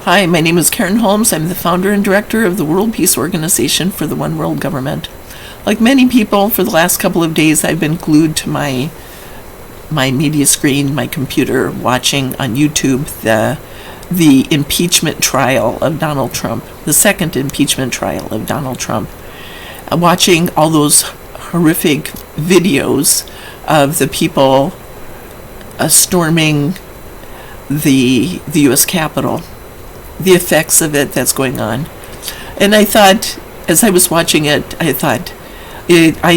Hi, my name is Karen Holmes. I'm the founder and director of the World Peace Organization for the One World Government. Like many people, for the last couple of days, I've been glued to my media screen, my computer, watching on YouTube the impeachment trial of Donald Trump, the second impeachment trial of Donald Trump. Watching all those horrific videos of the people storming the U.S. Capitol, the effects of it that's going on. And I thought, as I was watching it, I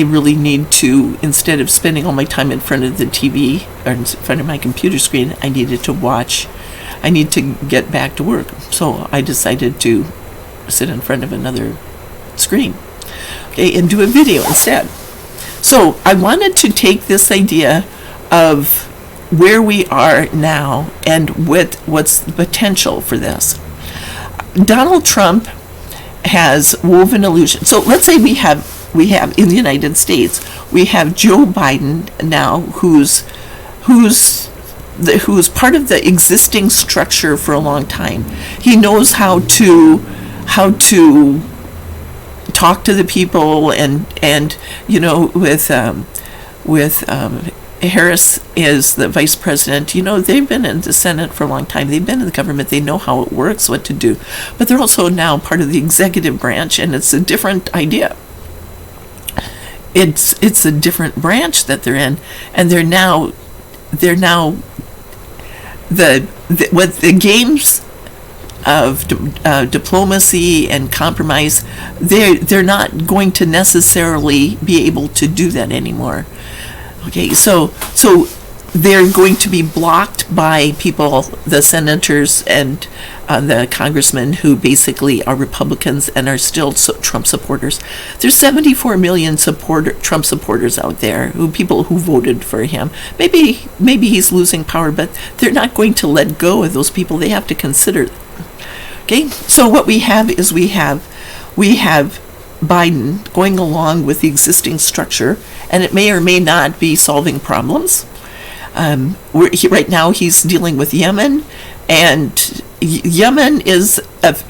really need to, instead of spending all my time in front of the TV or in front of my computer screen, I need to get back to work. So I decided to sit in front of another screen, and do a video instead. So I wanted to take this idea of where we are now and what's the potential for this. Donald Trump has woven illusion. So let's say we have in the United States, we have Joe Biden now, who's part of the existing structure for a long time. He knows how to talk to the people, and with Harris is the vice president. They've been in the Senate for a long time. They've been in the government. They know how it works, what to do. But they're also now part of the executive branch, and it's a different idea. It's a different branch that they're in, and they're now the games of diplomacy and compromise. They're not going to necessarily be able to do that anymore. Okay, so they're going to be blocked by people, the senators and the congressmen who basically are Republicans and are still Trump supporters. There's 74 million Trump supporters out there, people who voted for him. Maybe he's losing power, but they're not going to let go of those people. They have to consider. Okay, so what we have is we have Biden going along with the existing structure, and it may or may not be solving problems. Right now he's dealing with Yemen, and Yemen is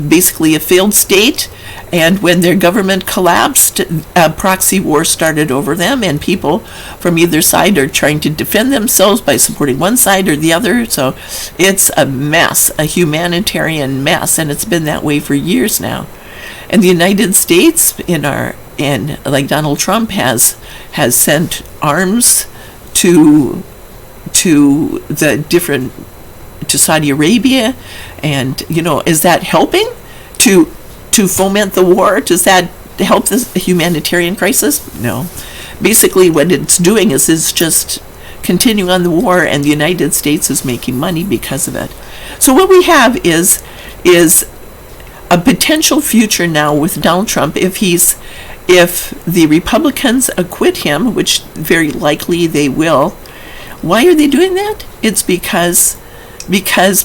basically a failed state, and when their government collapsed, a proxy war started over them, and people from either side are trying to defend themselves by supporting one side or the other. So it's a mess, a humanitarian mess, and it's been that way for years now. And the United States, like Donald Trump has sent arms to Saudi Arabia, and is that helping to foment the war? Does that help this humanitarian crisis? No. Basically, what it's doing is just continuing on the war, and the United States is making money because of it. So what we have is a potential future now with Donald Trump if the Republicans acquit him, which very likely they will. Why are they doing that? It's because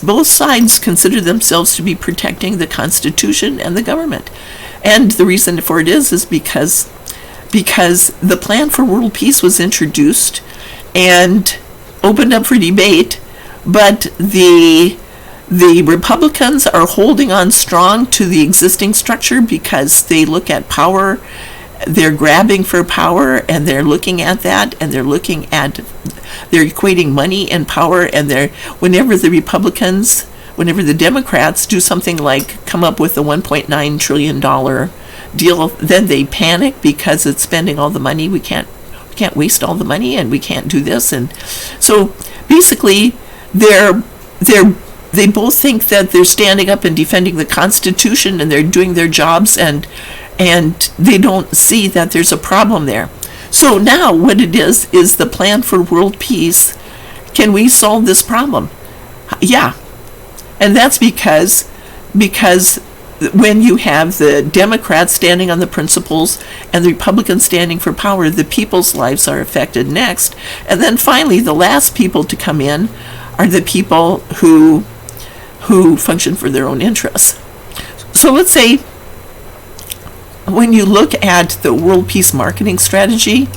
both sides consider themselves to be protecting the Constitution and the government. And the reason for it is because the plan for world peace was introduced and opened up for debate, but the Republicans are holding on strong to the existing structure because they look at power. They're grabbing for power, and they're looking at that, and they're equating money and power, and whenever the Democrats do something like come up with a $1.9 trillion deal, then they panic because it's spending all the money. We can't waste all the money, and we can't do this. And so basically they both think that they're standing up and defending the Constitution, and they're doing their jobs, and they don't see that there's a problem there. So now what it is the plan for world peace. Can we solve this problem? Yeah. And that's because when you have the Democrats standing on the principles and the Republicans standing for power, the people's lives are affected next. And then finally, the last people to come in are the people who function for their own interests. So let's say when you look at the world peace marketing strategy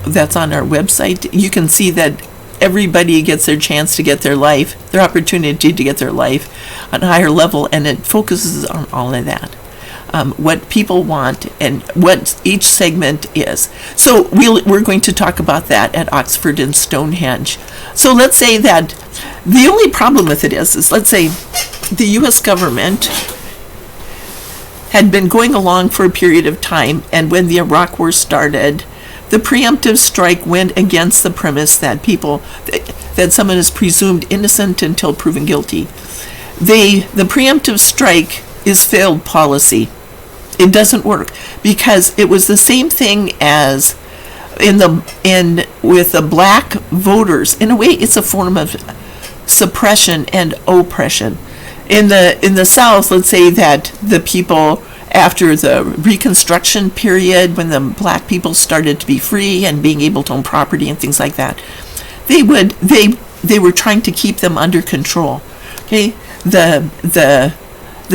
that's on our website, you can see that everybody gets their chance to get their opportunity to get their life on a higher level, and it focuses on all of that. What people want and what each segment is. So we're going to talk about that at Oxford and Stonehenge. So let's say that the only problem with it is let's say the U.S. government had been going along for a period of time, and when the Iraq War started, the preemptive strike went against the premise that that someone is presumed innocent until proven guilty. The preemptive strike is failed policy. It doesn't work because it was the same thing as with the black voters. In a way, it's a form of suppression and oppression. In the South, let's say that the people after the Reconstruction period, when the black people started to be free and being able to own property and things like that, they were trying to keep them under control. Okay, the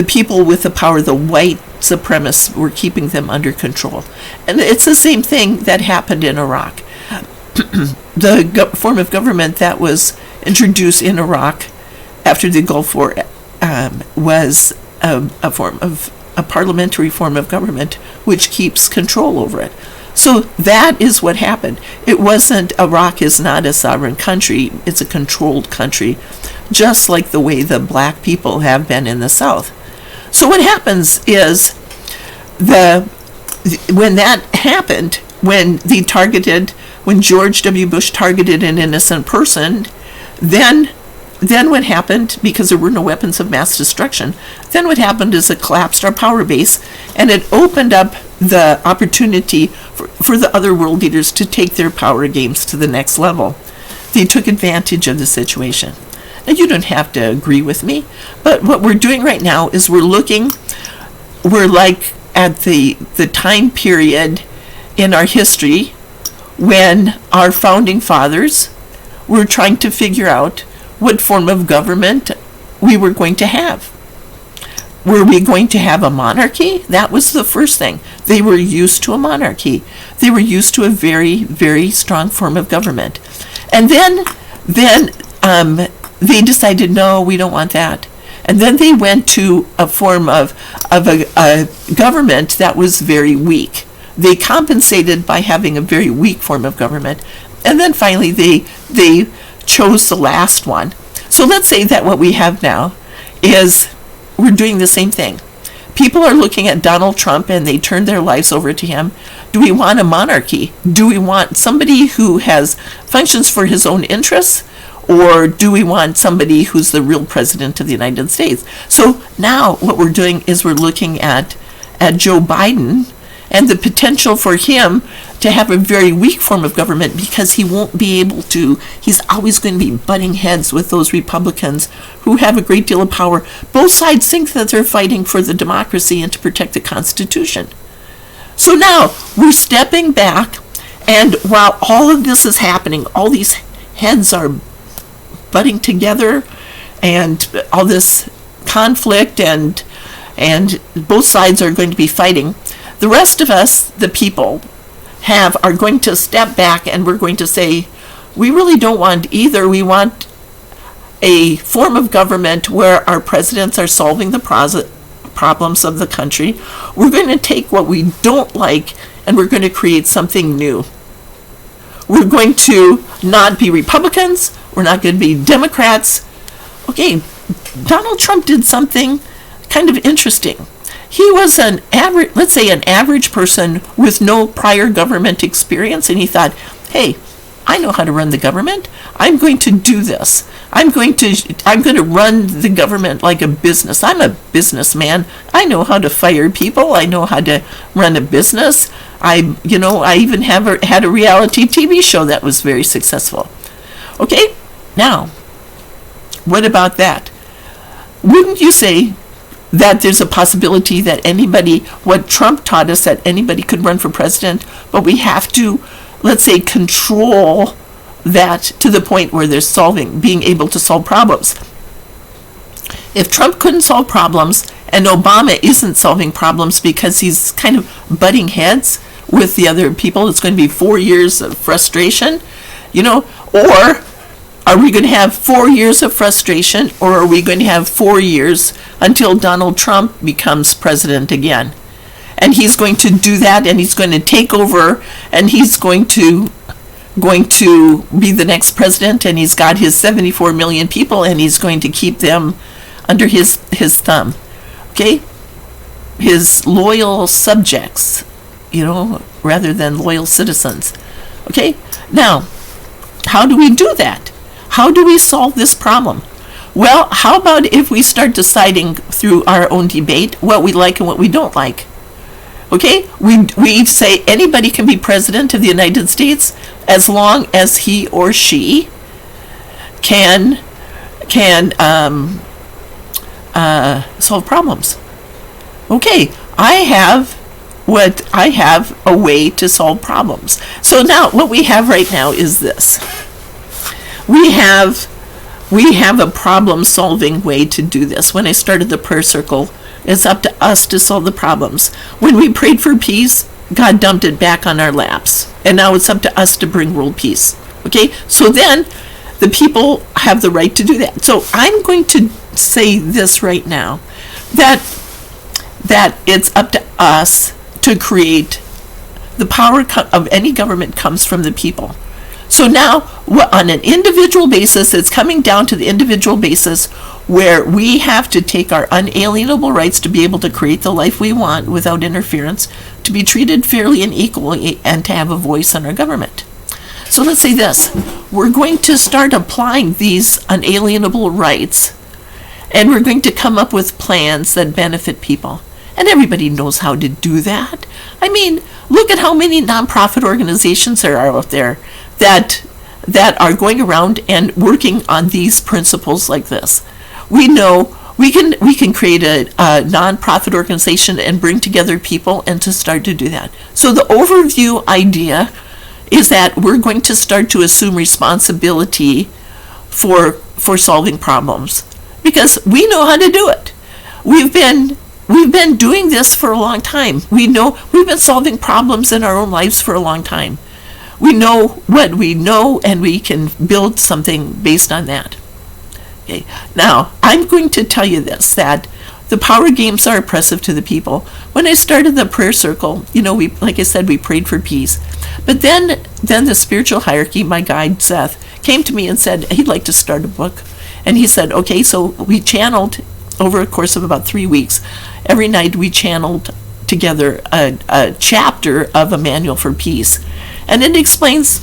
people with the power, the white supremacists, were keeping them under control. And it's the same thing that happened in Iraq. The form of government that was introduced in Iraq after the Gulf War was a parliamentary form of government which keeps control over it. So that is what happened. It wasn't, Iraq is not a sovereign country, it's a controlled country, just like the way the black people have been in the South. So what happens is, when that happened, when George W. Bush targeted an innocent person, then what happened, because there were no weapons of mass destruction, then what happened is it collapsed our power base, and it opened up the opportunity for the other world leaders to take their power games to the next level. They took advantage of the situation. Now, you don't have to agree with me, but what we're doing right now is we're like at the time period in our history when our founding fathers were trying to figure out what form of government we were going to have. Were we going to have a monarchy? That was the first thing. They were used to a monarchy. They were used to a very, very strong form of government. And then they decided, no, we don't want that. And then they went to a form of a government that was very weak. They compensated by having a very weak form of government. And then finally they chose the last one. So let's say that what we have now is we're doing the same thing. People are looking at Donald Trump and they turn their lives over to him. Do we want a monarchy? Do we want somebody who has functions for his own interests? Or do we want somebody who's the real president of the United States? So now what we're doing is we're looking at Joe Biden and the potential for him to have a very weak form of government, because he won't be able to, he's always going to be butting heads with those Republicans who have a great deal of power. Both sides think that they're fighting for the democracy and to protect the Constitution. So now we're stepping back, and while all of this is happening, all these heads are butting together, and all this conflict, and both sides are going to be fighting. The rest of us, the people, are going to step back, and we're going to say, we really don't want either. We want a form of government where our presidents are solving the problems of the country. We're going to take what we don't like, and we're going to create something new. We're going to not be Republicans. We're not going to be Democrats. Okay, Donald Trump did something kind of interesting. He was an average person with no prior government experience, and he thought, hey, I know how to run the government. I'm going to do this. I'm going to run the government like a business. I'm a businessman. I know how to fire people. I know how to run a business. I even had a reality TV show that was very successful. Okay, now, what about that? Wouldn't you say that there's a possibility that what Trump taught us, that anybody could run for president, but we have to, let's say, control that to the point where they're being able to solve problems. If Trump couldn't solve problems, and Obama isn't solving problems because he's kind of butting heads with the other people, it's going to be 4 years of frustration, or Are we going to have 4 years of frustration, or are we going to have 4 years until Donald Trump becomes president again? And he's going to do that, and he's going to take over, and he's going to be the next president, and he's got his 74 million people, and he's going to keep them under his thumb. Okay? His loyal subjects, rather than loyal citizens. Okay? Now, how do we do that? How do we solve this problem? Well, how about if we start deciding through our own debate what we like and what we don't like? Okay? We say anybody can be president of the United States as long as he or she can solve problems. Okay, I have a way to solve problems. So now what we have right now is this. We have a problem-solving way to do this. When I started the prayer circle, it's up to us to solve the problems. When we prayed for peace, God dumped it back on our laps. And now it's up to us to bring world peace. Okay? So then the people have the right to do that. So I'm going to say this right now, that it's up to us to create the power of any government comes from the people. So now, on an individual basis, it's coming down to the individual basis where we have to take our unalienable rights to be able to create the life we want without interference, to be treated fairly and equally, and to have a voice in our government. So let's say this. We're going to start applying these unalienable rights, and we're going to come up with plans that benefit people. And everybody knows how to do that. I mean, look at how many nonprofit organizations there are out there that are going around and working on these principles like this. We know we can create a nonprofit organization and bring together people and to start to do that. So the overview idea is that we're going to start to assume responsibility for solving problems, because we know how to do it. We've been doing this for a long time. We've been solving problems in our own lives for a long time. We know what we know, and we can build something based on that. Okay. Now, I'm going to tell you this, that the power games are oppressive to the people. When I started the prayer circle, like I said, we prayed for peace. But then the spiritual hierarchy, my guide Seth, came to me and said he'd like to start a book. And he said, okay, so we channeled over a course of about 3 weeks. Every night we channeled together a chapter of a manual for peace. And it explains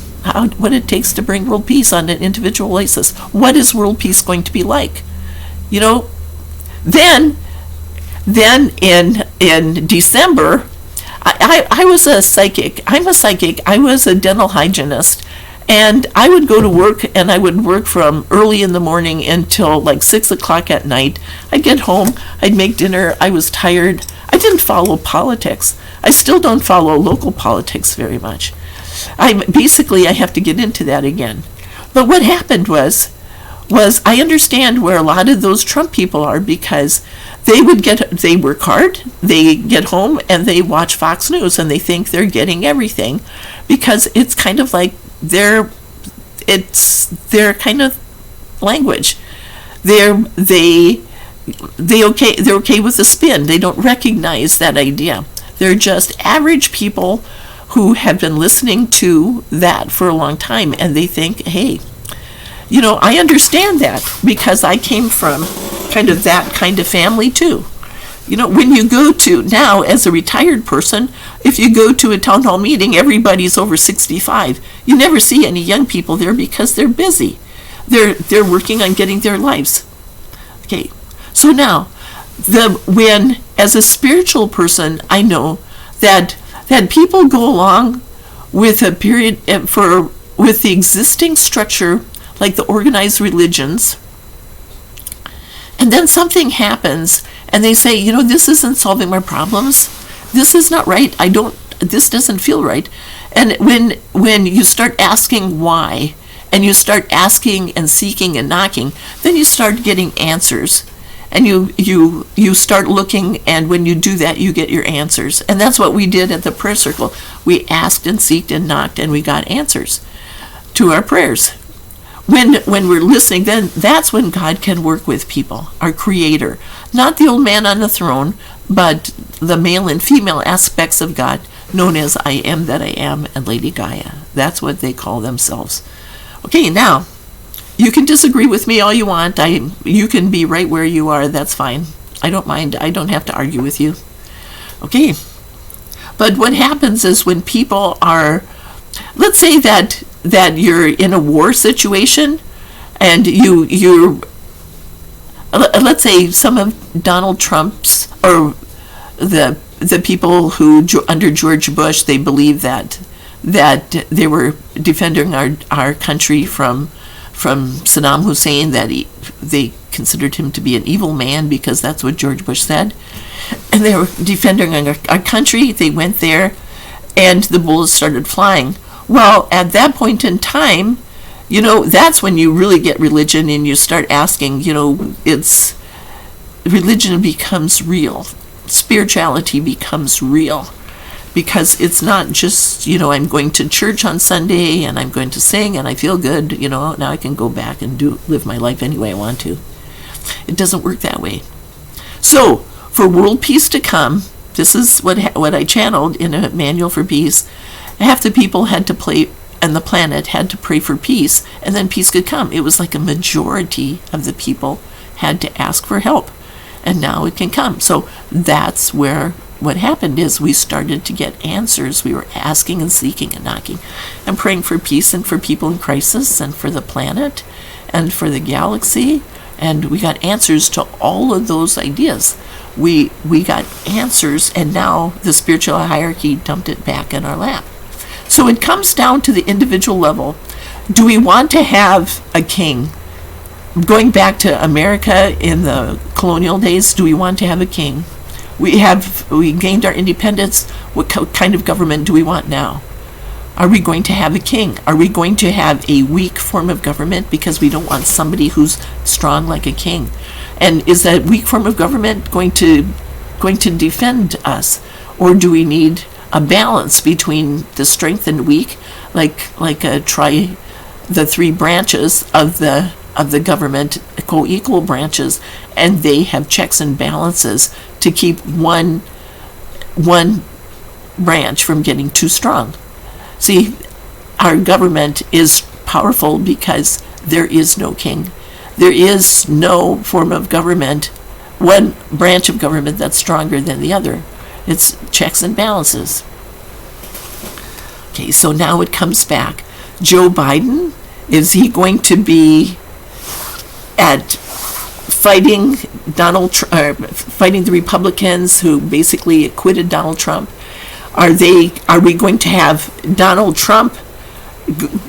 what it takes to bring world peace on an individual basis. What is world peace going to be like? Then in December, I was a psychic. I'm a psychic. I was a dental hygienist. And I would go to work, and I would work from early in the morning until like 6 o'clock at night. I'd get home, I'd make dinner, I was tired. I didn't follow politics. I still don't follow local politics very much. I have to get into that again. But what happened was I understand where a lot of those Trump people are, because they work hard, they get home, and they watch Fox News, and they think they're getting everything, because it's kind of like their kind of language. They're okay with the spin. They don't recognize that idea. They're just average people who have been listening to that for a long time, and they think, hey, I understand that, because I came from kind of that kind of family too. When you go to, now as a retired person, if you go to a town hall meeting, everybody's over 65. You never see any young people there because they're busy. They're working on getting their lives. Okay, so now, when as a spiritual person, I know that people go along with a period with the existing structure, like the organized religions, and then something happens, and they say, this isn't solving my problems. This is not right. This doesn't feel right. And when you start asking why, and you start asking and seeking and knocking, then you start getting answers. And you start looking, and when you do that, you get your answers. And that's what we did at the prayer circle. We asked and seeked and knocked, and we got answers to our prayers. when we're listening, then that's when God can work with people, our creator. Not the old man on the throne, but the male and female aspects of God, known as I am that I am and Lady Gaia. That's what they call themselves. Okay, now, you can disagree with me all you want. You can be right where you are. That's fine. I don't mind. I don't have to argue with you. Okay. But what happens is when people are, let's say that you're in a war situation, and you're, let's say some of Donald Trump's, or the people who under George Bush, they believe that they were defending our country from Saddam Hussein, that they considered him to be an evil man because that's what George Bush said. And they were defending our country. They went there and the bullets started flying. Well, at that point in time, that's when you really get religion and you start asking, religion becomes real. Spirituality becomes real. Because it's not just, I'm going to church on Sunday and I'm going to sing and I feel good, now I can go back and live my life any way I want to. It doesn't work that way. So, for world peace to come, this is what I channeled in a manual for peace. Half the people had to play, and the planet had to pray for peace, and then peace could come. It was like a majority of the people had to ask for help, and now it can come. So that's where what happened is we started to get answers. We were asking and seeking and knocking and praying for peace and for people in crisis and for the planet and for the galaxy. And we got answers to all of those ideas. We got answers, and now the spiritual hierarchy dumped it back in our lap. So it comes down to the individual level. Do we want to have a king? Going back to America in the colonial days, do we want to have a king? We gained our independence. What kind of government do we want now? Are we going to have a king? Are we going to have a weak form of government because we don't want somebody who's strong like a king? And is that weak form of government going to defend us? Or do we need a balance between the strength and weak, like the three branches of the government, coequal branches, and they have checks and balances to keep one branch from getting too strong. See, our government is powerful because there is no king. There is no form of government, one branch of government that's stronger than the other. It's checks and balances. Okay, so now it comes back. Joe Biden, is he going to be at fighting fighting the Republicans who basically acquitted Donald Trump? Are we going to have Donald Trump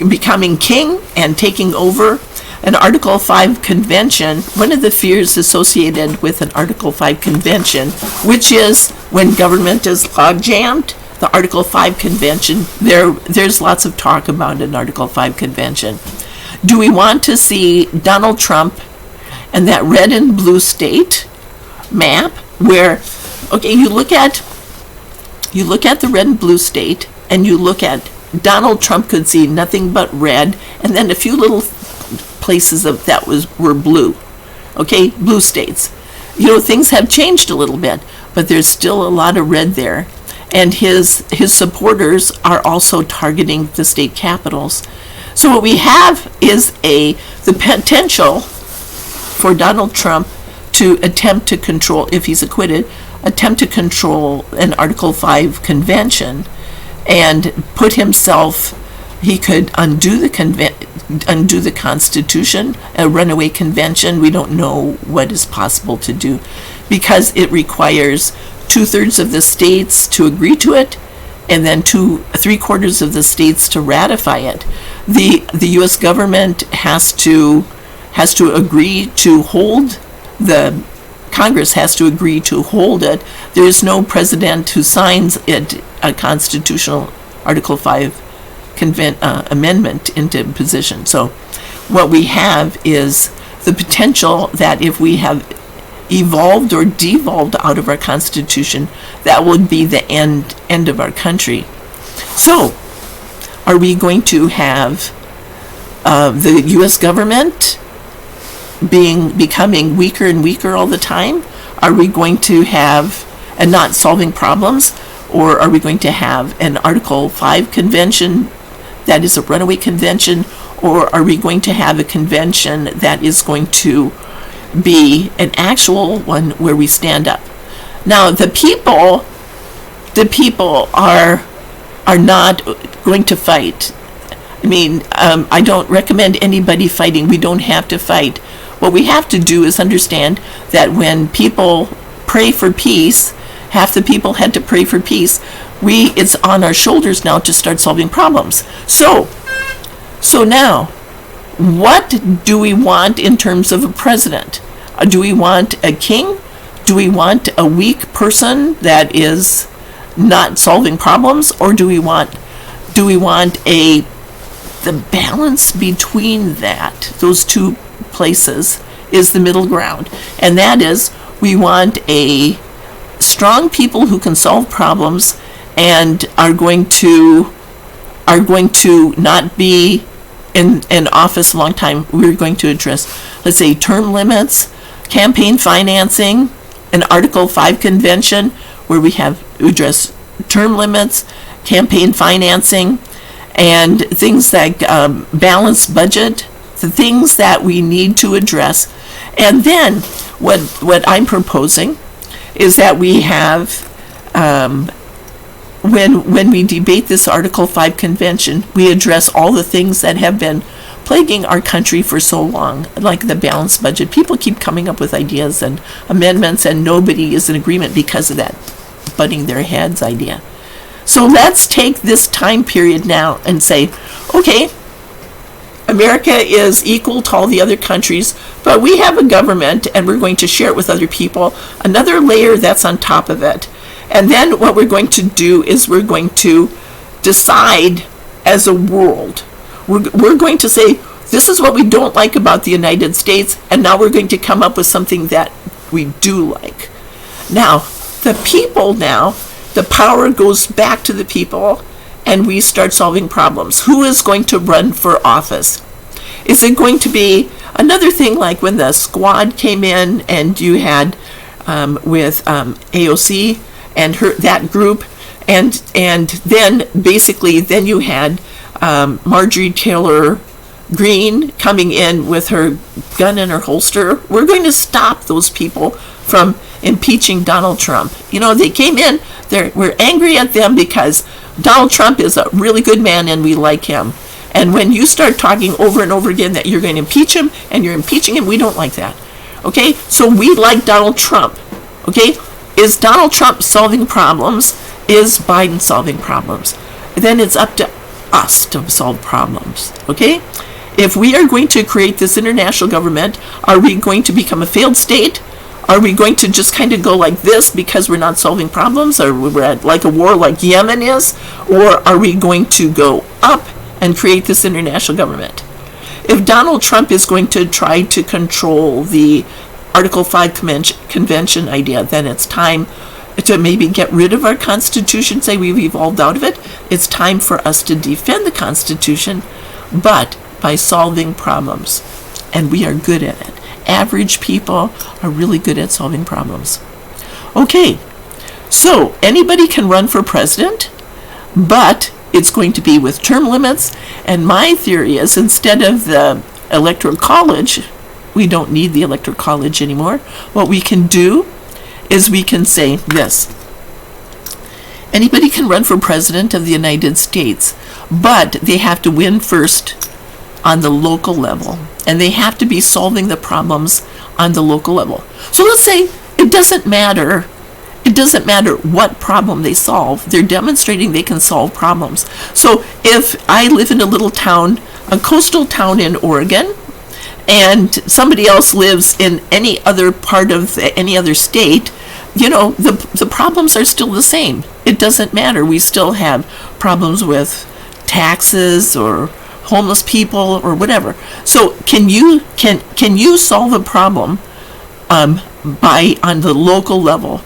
becoming king and taking over an Article 5 convention? One of the fears associated with an Article 5 convention, which is when government is log jammed, the Article 5 convention, there's lots of talk about an Article 5 convention. Do we want to see Donald Trump and that red and blue state map where, okay, you look at the red and blue state, and you look at Donald Trump could see nothing but red, and then a few little places that were blue. Okay, blue states. Things have changed a little bit, but there's still a lot of red there. And his supporters are also targeting the state capitals. So what we have is the potential for Donald Trump to attempt to control, if he's acquitted, attempt to control an Article 5 convention and put himself, he could undo the Constitution, a runaway convention. We don't know what is possible to do because it requires 2/3 of the states to agree to it and then 3/4 of the states to ratify it. The U.S. government has to agree to hold Congress has to agree to hold it. There is no president who signs it, a constitutional Article 5 amendment into position. So what we have is the potential that if we have evolved or devolved out of our Constitution, that would be the end of our country. So are we going to have the U.S. government becoming weaker and weaker all the time? Are we going to have, and not solving problems, or are we going to have an Article 5 convention that is a runaway convention, or are we going to have a convention that is going to be an actual one where we stand up? Now, the people are not going to fight. I mean, I don't recommend anybody fighting. We don't have to fight. What we have to do is understand that when people pray for peace, half the people had to pray for peace. It's on our shoulders now to start solving problems. So now, what do we want in terms of a president? Do we want a king? Do we want a weak person that is not solving problems, or do we want the balance between those two places is the middle ground, and that is we want a strong people who can solve problems and are going to not be in office a long time. We're going to address, let's say, term limits, campaign financing, an Article 5 convention where we address term limits, campaign financing, and things like balanced budget, the things that we need to address. And then what I'm proposing is that we have, when we debate this Article 5 convention, we address all the things that have been plaguing our country for so long, like the balanced budget. People keep coming up with ideas and amendments, and nobody is in agreement because of that butting their heads idea. So let's take this time period now and say, okay, America is equal to all the other countries, but we have a government and we're going to share it with other people, another layer that's on top of it. And then what we're going to do is we're going to decide as a world. We're going to say, this is what we don't like about the United States, and now we're going to come up with something that we do like. Now, the power goes back to the people, and we start solving problems. Who is going to run for office? Is it going to be another thing like when the squad came in and you had with AOC and that group, and then basically then you had Marjorie Taylor Greene coming in with her gun in her holster? We're going to stop those people from impeaching Donald Trump. You know, they came in, we're angry at them because Donald Trump is a really good man and we like him. And when you start talking over and over again that you're going to impeach him and you're impeaching him, we don't like that. Okay? So we like Donald Trump. Okay? Is Donald Trump solving problems? Is Biden solving problems? Then it's up to us to solve problems. Okay? If we are going to create this international government, are we going to become a failed state? Are we going to just kind of go like this because we're not solving problems? Or we're at like a war like Yemen is? Or are we going to go up and create this international government? If Donald Trump is going to try to control the Article 5 convention idea, then it's time to maybe get rid of our Constitution, say we've evolved out of it. It's time for us to defend the Constitution, but by solving problems. And we are good at it. Average people are really good at solving problems. Okay, so anybody can run for president, but it's going to be with term limits. And my theory is instead of the electoral college, we don't need the electoral college anymore. What we can do is we can say this. Anybody can run for president of the United States, but they have to win first on the local level, and they have to be solving the problems on the local level. So let's say it doesn't matter what problem they solve. They're demonstrating they can solve problems. So if I live in a little town, a coastal town in Oregon, and somebody else lives in any other part of any other state, you know, the problems are still the same. It doesn't matter. We still have problems with taxes or homeless people or whatever. So can you solve a problem on the local level?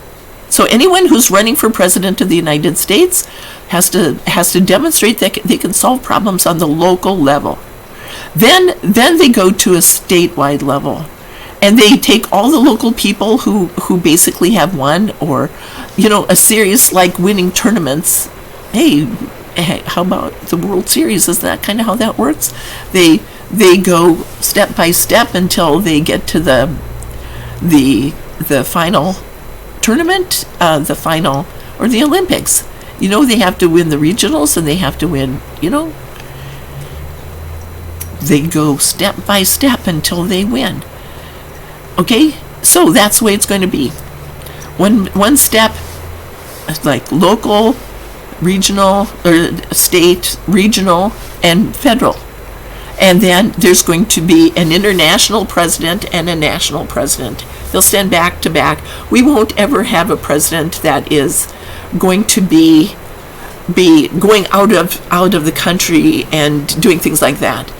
So anyone who's running for president of the United States has to demonstrate that they can solve problems on the local level. Then they go to a statewide level, and they take all the local people who basically have won, or a series like winning tournaments. Hey, how about the World Series? Is that kind of how that works? They go step by step until they get to the final tournament, the final, or the Olympics. They have to win the regionals, and they have to win, they go step by step until they win. Okay, so that's the way it's going to be. One step, like local, regional, or state, regional, and federal. And then there's going to be an international president and a national president. They'll stand back to back. We won't ever have a president that is going to be going out of the country and doing things like that.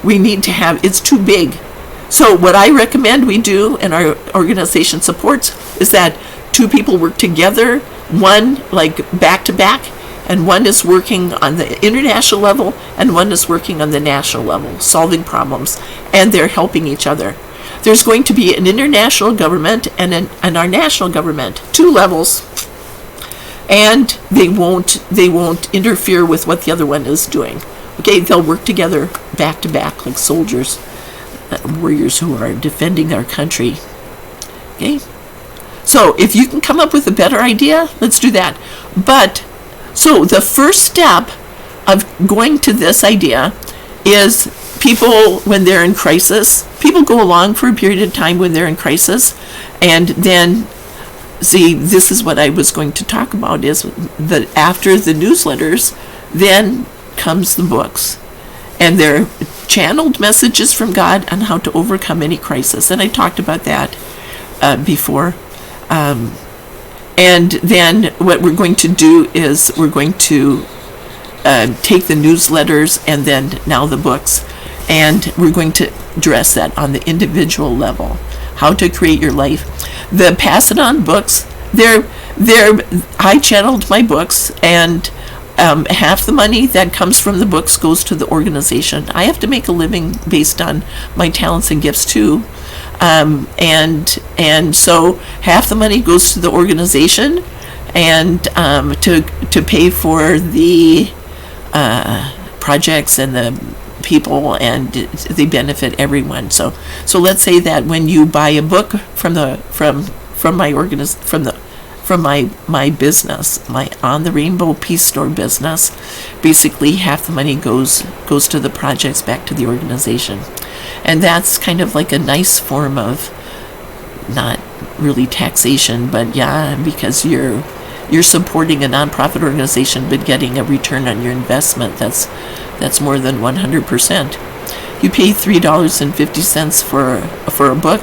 We need to have, it's too big. So what I recommend we do, and our organization supports, is that two people work together, one like back to back, and one is working on the international level, and one is working on the national level, solving problems, and they're helping each other. There's going to be an international government and our national government, two levels, and they won't interfere with what the other one is doing. Okay, they'll work together back to back like soldiers, warriors who are defending our country. Okay, so if you can come up with a better idea, let's do that. But so the first step of going to this idea is people, when they're in crisis, people go along for a period of time when they're in crisis, and then see, this is what I was going to talk about, is that after the newsletters, then comes the books, and they're channeled messages from God on how to overcome any crisis, and I talked about that before. And then what we're going to do is we're going to take the newsletters and then now the books, and we're going to address that on the individual level, how to create your life. The Pass It On books, I channeled my books, and half the money that comes from the books goes to the organization. I have to make a living based on my talents and gifts too. And so half the money goes to the organization, and to pay for the projects and the people, and they benefit everyone. So let's say that when you buy a book from my business, my On the Rainbow Peace Store business, basically half the money goes to the projects, back to the organization. And that's kind of like a nice form of, not really taxation, but yeah, because you're supporting a nonprofit organization but getting a return on your investment that's more than 100%. You pay $3.50 for a book,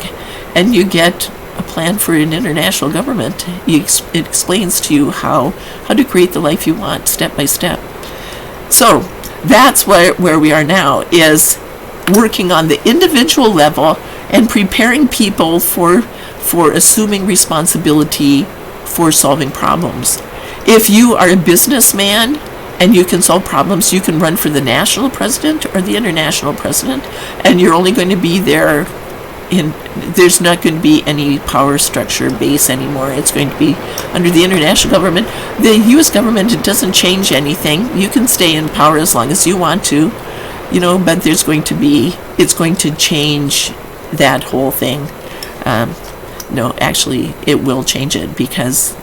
and you get a plan for an international government. It explains to you how to create the life you want, step by step. So that's where we are now, is working on the individual level and preparing people for assuming responsibility for solving problems. If you are a businessman and you can solve problems, you can run for the national president or the international president, and you're only going to be there there's not going to be any power structure base anymore. It's going to be under the international government. The U.S. government, it doesn't change anything. You can stay in power as long as you want to, but it's going to change that whole thing. No, actually, it will change it because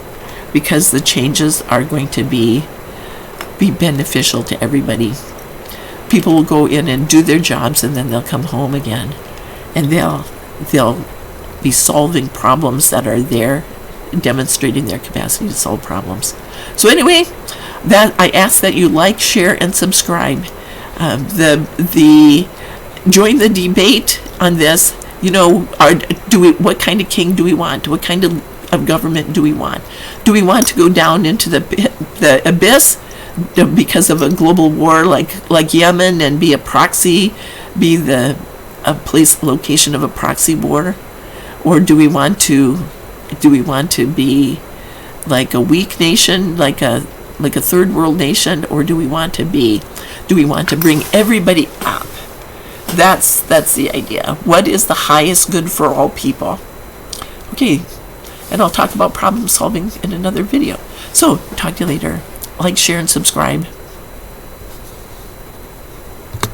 the changes are going to be beneficial to everybody. People will go in and do their jobs, and then they'll come home again, and they'll be solving problems that are there, demonstrating their capacity to solve problems. So anyway, that I ask that you like, share, and subscribe. Join the debate on this. What kind of king do we want? What kind of government do we want? Do we want to go down into the abyss because of a global war like Yemen, and be a proxy, be location of a proxy war? Or do we want to be like a weak nation, like a third world nation? Or do we want to bring everybody up? That's the idea. What is the highest good for all people? Okay, and I'll talk about problem solving in another video. So, talk to you later. Like, share, and subscribe.